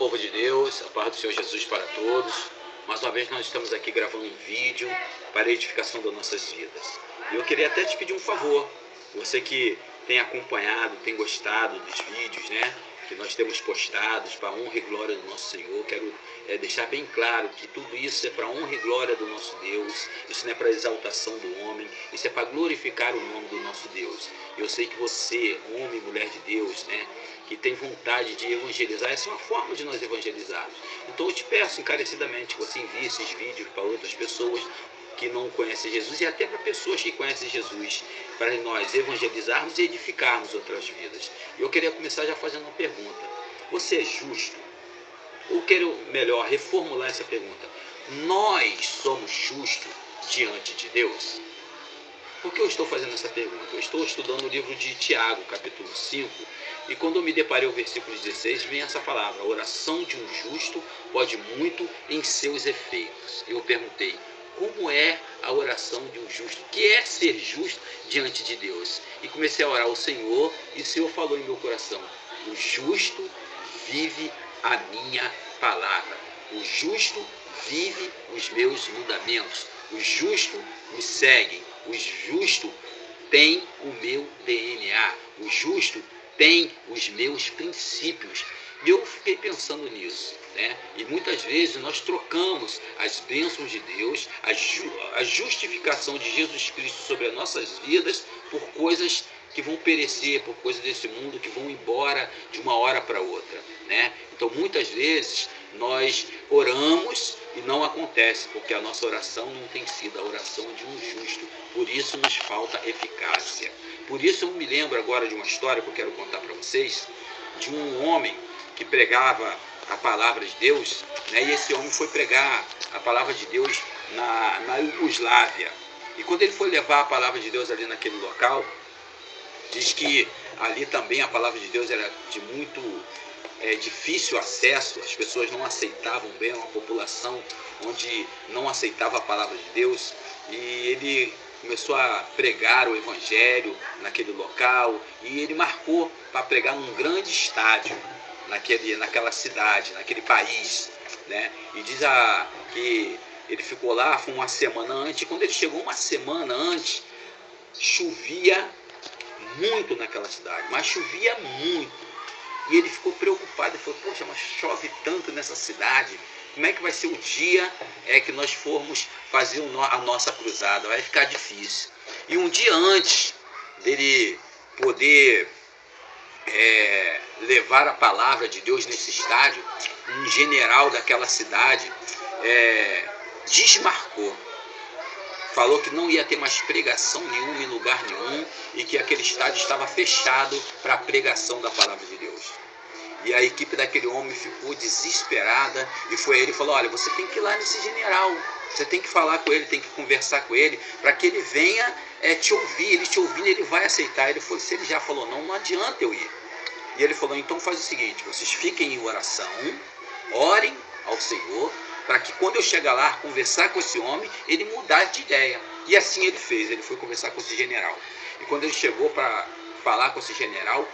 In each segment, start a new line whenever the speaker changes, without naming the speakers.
povo de Deus, a paz do Senhor Jesus para todos. Mais uma vez nós estamos aqui gravando um vídeo para a edificação das nossas vidas. E eu queria até te pedir um favor, você que tem acompanhado, tem gostado dos vídeos, né, que nós temos postados para a honra e glória do nosso Senhor. Quero deixar bem claro que tudo isso é para a honra e glória do nosso Deus, isso não é para a exaltação do homem, isso é para glorificar o nome do nosso Deus. Eu sei que você, homem e mulher de Deus, né, que tem vontade de evangelizar, essa é uma forma de nós evangelizarmos. Então eu te peço encarecidamente que você envie esses vídeos para outras pessoas que não conhecem Jesus e até para pessoas que conhecem Jesus, para nós evangelizarmos e edificarmos outras vidas. Eu queria começar já fazendo uma pergunta: você é justo? Ou quero melhor reformular essa pergunta: nós somos justos diante de Deus? Por que eu estou fazendo essa pergunta? Eu estou estudando o livro de Tiago, capítulo 5, e quando eu me deparei ao versículo 16, vem essa palavra: a oração de um justo pode muito em seus efeitos. Eu perguntei: como é a oração de um justo? O que é ser justo diante de Deus? E comecei a orar ao Senhor, e o Senhor falou em meu coração: o justo vive a minha palavra. O justo vive os meus mandamentos. O justo me segue. O justo tem o meu DNA. O justo tem os meus princípios. E eu fiquei pensando nisso, né? E muitas vezes nós trocamos as bênçãos de Deus, a justificação de Jesus Cristo sobre as nossas vidas por coisas que vão perecer, por coisas desse mundo que vão embora de uma hora para outra, né? Então muitas vezes nós oramos e não acontece, porque a nossa oração não tem sido a oração de um justo. Por isso nos falta eficácia. Por isso eu me lembro agora de uma história que eu quero contar para vocês, de um homem que pregava a palavra de Deus, né? E esse homem foi pregar a palavra de Deus na Iugoslávia. E quando ele foi levar a palavra de Deus ali naquele local, diz que ali também a palavra de Deus era de muito difícil acesso, as pessoas não aceitavam bem, uma população onde não aceitava a palavra de Deus, e ele começou a pregar o evangelho naquele local, e ele marcou para pregar num grande estádio naquela cidade, naquele país, né? E diz que ele ficou lá, foi uma semana antes, e quando ele chegou uma semana antes, chovia muito naquela cidade, mas chovia muito. E ele ficou preocupado, ele falou: poxa, mas chove tanto nessa cidade, como é que vai ser o dia que nós formos fazer a nossa cruzada? Vai ficar difícil. E um dia antes dele poder levar a palavra de Deus nesse estádio, um general daquela cidade desmarcou. Falou que não ia ter mais pregação nenhuma em lugar nenhum e que aquele estádio estava fechado para a pregação da palavra de Deus. E a equipe daquele homem ficou desesperada e foi a ele e falou: olha, você tem que ir lá nesse general, você tem que falar com ele, tem que conversar com ele, para que ele venha te ouvir. Ele te ouvindo, ele vai aceitar. Ele falou: se ele já falou não adianta eu ir. E ele falou: então faz o seguinte, vocês fiquem em oração, orem ao Senhor, para que quando eu chegar lá, conversar com esse homem, ele mudar de ideia. E assim ele fez, ele foi conversar com esse general. E quando ele chegou para falar com esse general,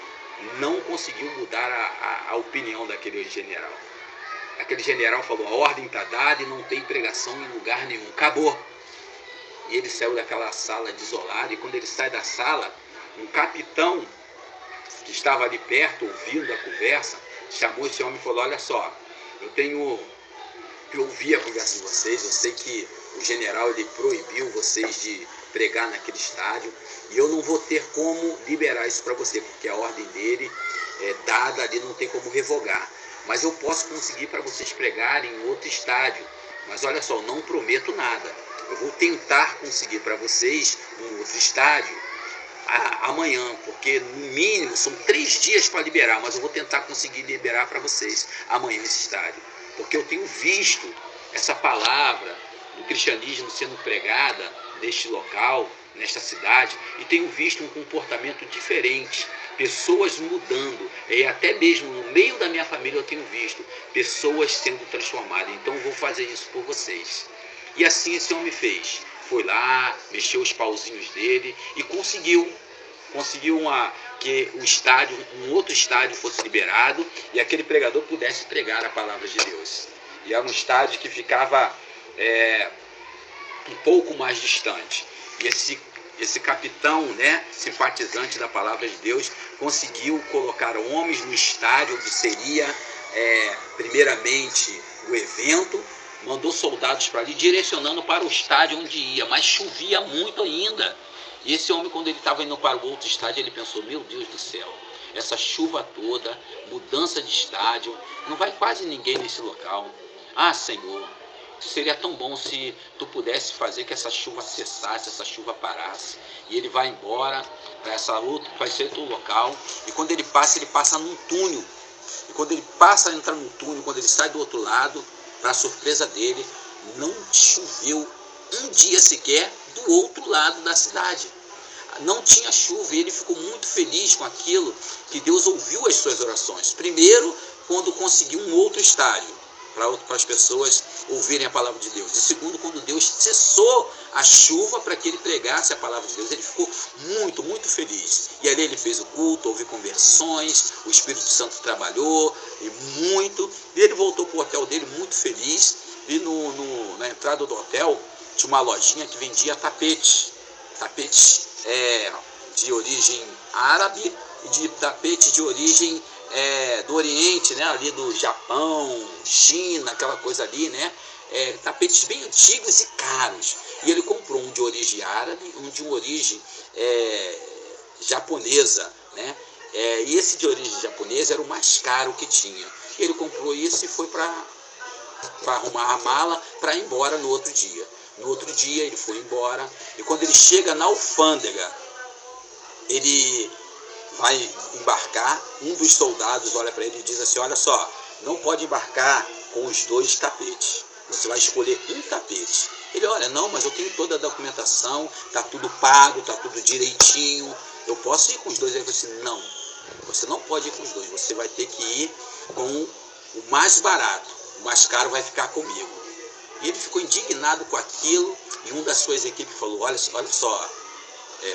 não conseguiu mudar a opinião daquele general. Aquele general falou: a ordem está dada e não tem pregação em lugar nenhum, acabou. E ele saiu daquela sala desolado, e quando ele sai da sala, um capitão que estava ali perto, ouvindo a conversa, chamou esse homem e falou: olha só, eu ouvi a conversa de vocês, eu sei que o general ele proibiu vocês de pregar naquele estádio, e eu não vou ter como liberar isso para você, porque a ordem dele é dada ali, não tem como revogar. Mas eu posso conseguir para vocês pregarem em outro estádio. Mas olha só, eu não prometo nada. Eu vou tentar conseguir para vocês um outro estádio amanhã, porque no mínimo são 3 dias para liberar, mas eu vou tentar conseguir liberar para vocês amanhã esse estádio. Porque eu tenho visto essa palavra do cristianismo sendo pregada neste local, nesta cidade, e tenho visto um comportamento diferente, pessoas mudando, e até mesmo no meio da minha família eu tenho visto pessoas sendo transformadas. Então eu vou fazer isso por vocês. E assim esse homem fez, foi lá, mexeu os pauzinhos dele e conseguiu que um outro estádio fosse liberado e aquele pregador pudesse pregar a palavra de Deus. E era um estádio que ficava um pouco mais distante. E esse capitão, né, simpatizante da palavra de Deus, conseguiu colocar homens no estádio onde seria primeiramente o evento, mandou soldados para ali, direcionando para o estádio onde ia, mas chovia muito ainda. E esse homem, quando ele estava indo para o outro estádio, ele pensou, meu Deus do céu, essa chuva toda, mudança de estádio, não vai quase ninguém nesse local. Ah, Senhor, seria tão bom se tu pudesse fazer que essa chuva cessasse, essa chuva parasse. E ele vai embora para esse outro local, e quando ele passa num túnel. E quando ele passa a entrar no túnel, quando ele sai do outro lado, para a surpresa dele, não choveu um dia sequer do outro lado da cidade. Não tinha chuva e ele ficou muito feliz com aquilo, que Deus ouviu as suas orações. Primeiro, quando conseguiu um outro estádio, para as pessoas ouvirem a palavra de Deus. E segundo, quando Deus cessou a chuva para que ele pregasse a palavra de Deus. Ele ficou muito, muito feliz. E ali ele fez o culto, houve conversões, o Espírito Santo trabalhou, e muito. E ele voltou para o hotel dele muito feliz. E na entrada do hotel tinha uma lojinha que vendia tapetes. Tapetes de origem árabe e de tapetes de origem do Oriente, né, ali do Japão, China, aquela coisa ali, né, tapetes bem antigos e caros. E ele comprou um de origem árabe, um de origem japonesa, né, e esse de origem japonesa era o mais caro que tinha. E ele comprou isso e foi para arrumar a mala para ir embora no outro dia. No outro dia ele foi embora, e quando ele chega na alfândega, ele vai embarcar, um dos soldados olha para ele e diz assim, olha só, não pode embarcar com os 2 tapetes, você vai escolher um tapete. Ele, olha, não, mas eu tenho toda a documentação, está tudo pago, está tudo direitinho, eu posso ir com os 2. Ele falou assim, não, você não pode ir com os 2, você vai ter que ir com o mais barato, o mais caro vai ficar comigo. E ele ficou indignado com aquilo, e um das suas equipes falou, olha só,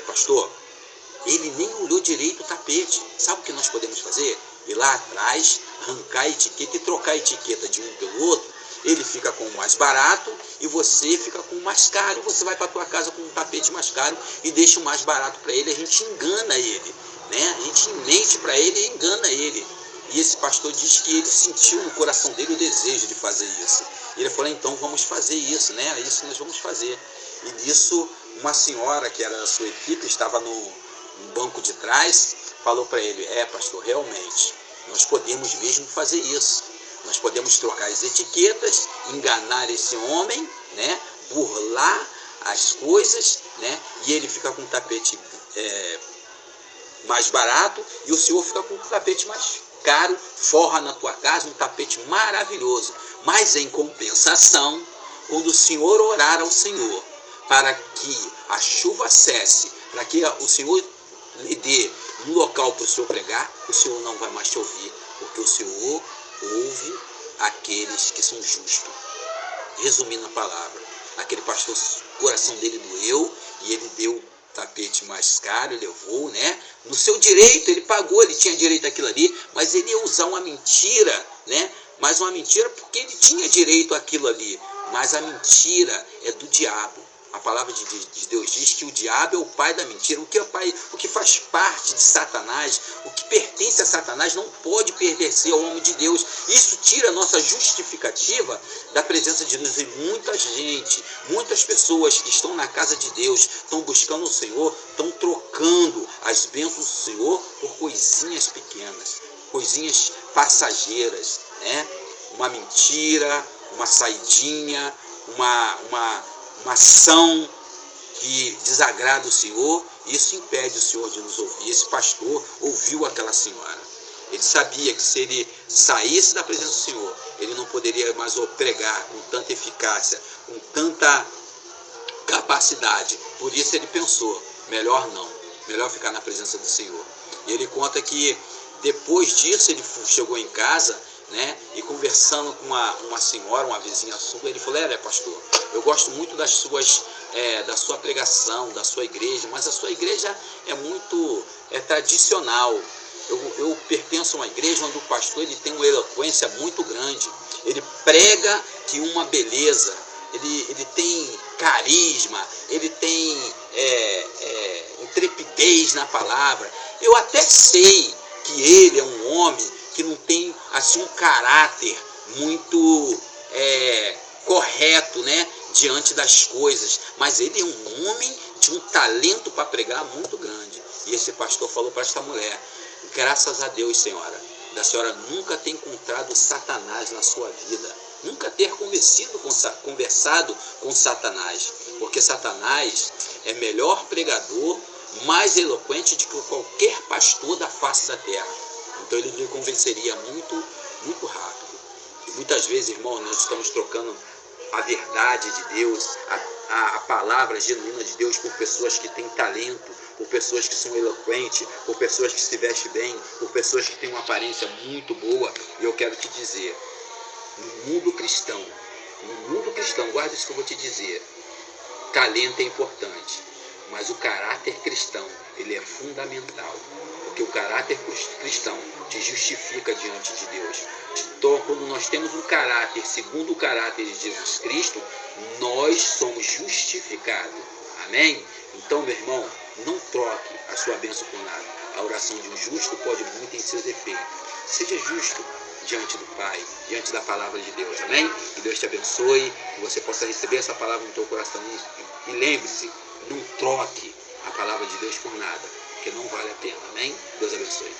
pastor, ele nem olhou direito o tapete. Sabe o que nós podemos fazer? Ir lá atrás, arrancar a etiqueta e trocar a etiqueta de um pelo outro. Ele fica com o mais barato e você fica com o mais caro. E você vai para a tua casa com um tapete mais caro e deixa o mais barato para ele. A gente engana ele, né? A gente mente para ele e engana ele. E esse pastor diz que ele sentiu no coração dele o desejo de fazer isso. E ele falou, então vamos fazer isso, né? É isso que nós vamos fazer. E nisso, uma senhora que era da sua equipe, estava no banco de trás, falou para ele, pastor, realmente, nós podemos mesmo fazer isso. Nós podemos trocar as etiquetas, enganar esse homem, né? Burlar as coisas, né? E ele fica com o tapete mais barato e o senhor fica com o tapete mais caro, forra na tua casa um tapete maravilhoso. Mas em compensação, quando o senhor orar ao Senhor para que a chuva cesse, para que o Senhor lhe dê um local para o senhor pregar, o senhor não vai mais te ouvir, porque o senhor ouve aqueles que são justos. Resumindo a palavra, aquele pastor, o coração dele doeu e ele deu o tapete mais caro, levou, né? No seu direito, ele pagou, ele tinha direito àquilo ali, mas ele ia usar uma mentira, né? Mas uma mentira porque ele tinha direito àquilo ali, mas a mentira é do diabo. A palavra de Deus diz que o diabo é o pai da mentira. O que faz parte de Satanás, o que pertence a Satanás, não pode pertencer ao homem de Deus. Isso tira a nossa justificativa da presença de Deus. E muita gente, muitas pessoas que estão na casa de Deus, estão buscando o Senhor, estão trocando as bênçãos do Senhor por coisinhas pequenas, coisinhas passageiras, né? Uma mentira, uma saidinha, uma ação que desagrada o Senhor. Isso impede o Senhor de nos ouvir. Esse pastor ouviu aquela senhora. Ele sabia que se ele saísse da presença do Senhor, ele não poderia mais pregar com tanta eficácia, com tanta capacidade. Por isso ele pensou, melhor não, melhor ficar na presença do Senhor. E ele conta que depois disso ele chegou em casa, né, e conversando com uma senhora, uma vizinha sua, ele falou, pastor, eu gosto muito das suas da sua pregação, da sua igreja, mas a sua igreja é muito tradicional. Eu pertenço a uma igreja onde o pastor ele tem uma eloquência muito grande. Ele prega que uma beleza, ele tem carisma, ele tem intrepidez na palavra. Eu até sei que ele é um homem que não tem assim um caráter muito correto, né, diante das coisas, mas ele é um homem de um talento para pregar muito grande. E esse pastor falou para esta mulher: graças a Deus, senhora, da senhora nunca ter encontrado Satanás na sua vida, nunca ter conversado com Satanás, porque Satanás é melhor pregador, mais eloquente do que qualquer pastor da face da terra. Então ele lhe convenceria muito, muito rápido. E muitas vezes, irmão, nós estamos trocando a verdade de Deus, a palavra genuína de Deus, por pessoas que têm talento, por pessoas que são eloquentes, por pessoas que se vestem bem, por pessoas que têm uma aparência muito boa. E eu quero te dizer, no mundo cristão, guarda isso que eu vou te dizer, talento é importante, mas o caráter cristão, ele é fundamental, porque o caráter cristão te justifica diante de Deus. Então, quando nós temos um caráter segundo o caráter de Jesus Cristo, nós somos justificados. Amém? Então, meu irmão, não troque a sua bênção por nada. A oração de um justo pode muito em seus efeitos. Seja justo diante do Pai, diante da palavra de Deus. Amém? Que Deus te abençoe, que você possa receber essa palavra no teu coração. E lembre-se, não troque a palavra de Deus por nada, porque não vale a pena. Amém? Deus abençoe.